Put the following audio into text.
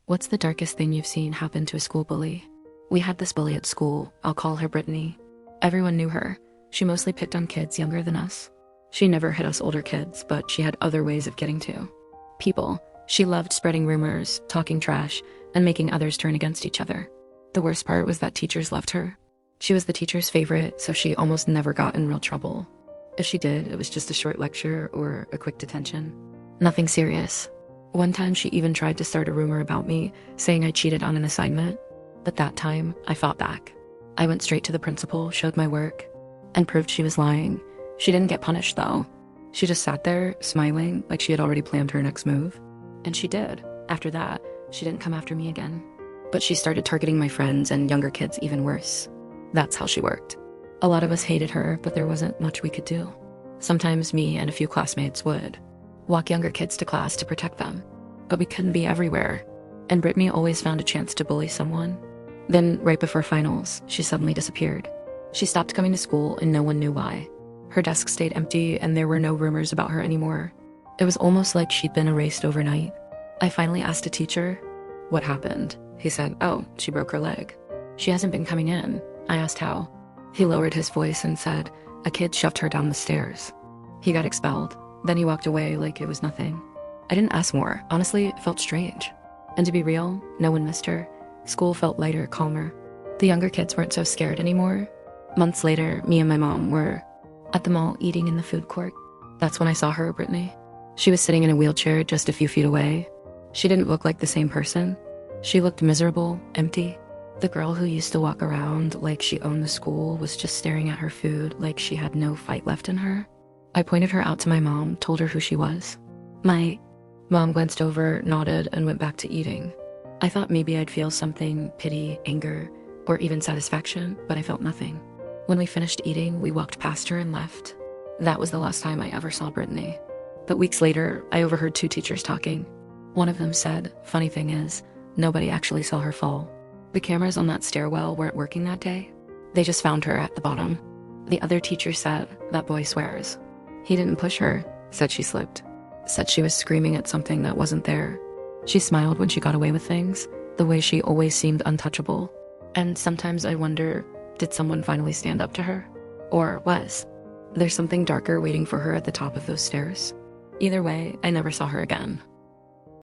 What's the darkest thing you've seen happen to a school bully? We had this bully at school. I'll call her Britney. Everyone knew her. She mostly picked on kids younger than us. She never hit us older kids, but she had other ways of getting to people. She loved spreading rumors, talking trash, and making others turn against each other. The worst part was that teachers loved her. She was the teacher's favorite, so she almost never got in real trouble. If she did, it was just a short lecture or a quick detention. Nothing serious. One time she even tried to start a rumor about me, saying I cheated on an assignment. But that time, I fought back. I went straight to the principal, showed my work, and proved she was lying. She didn't get punished, though. She just sat there, smiling, like she had already planned her next move. And she did. After that, she didn't come after me again. But she started targeting my friends and younger kids even worse. That's how she worked. A lot of us hated her, but there wasn't much we could do. Sometimes me and a few classmates would walk younger kids to class to protect them. But we couldn't be everywhere. And Britney always found a chance to bully someone. Then, right before finals, she suddenly disappeared. She stopped coming to school and no one knew why. Her desk stayed empty and there were no rumors about her anymore. It was almost like she'd been erased overnight. I finally asked a teacher, "What happened?" He said, "Oh, she broke her leg. She hasn't been coming in." I asked how. He lowered his voice and said, "A kid shoved her down the stairs." He got expelled. Then he walked away like it was nothing. I didn't ask more. Honestly, it felt strange. And to be real, no one missed her. School felt lighter, calmer. The younger kids weren't so scared anymore. Months later, me and my mom were at the mall eating in the food court. That's when I saw her, Britney. She was sitting in a wheelchair just a few feet away. She didn't look like the same person. She looked miserable, empty. The girl who used to walk around like she owned the school was just staring at her food like she had no fight left in her. I pointed her out to my mom, told her who she was. My mom glanced over, nodded, and went back to eating. I thought maybe I'd feel something, pity, anger, or even satisfaction, but I felt nothing. When we finished eating, we walked past her and left. That was the last time I ever saw Britney. But weeks later, I overheard two teachers talking. One of them said, "Funny thing is, nobody actually saw her fall. The cameras on that stairwell weren't working that day. They just found her at the bottom." The other teacher said, "That boy swears. He didn't push her," said she slipped. Said she was screaming at something that wasn't there. She smiled when she got away with things, the way she always seemed untouchable. And sometimes I wonder, did someone finally stand up to her? Or was there something darker waiting for her at the top of those stairs? Either way, I never saw her again.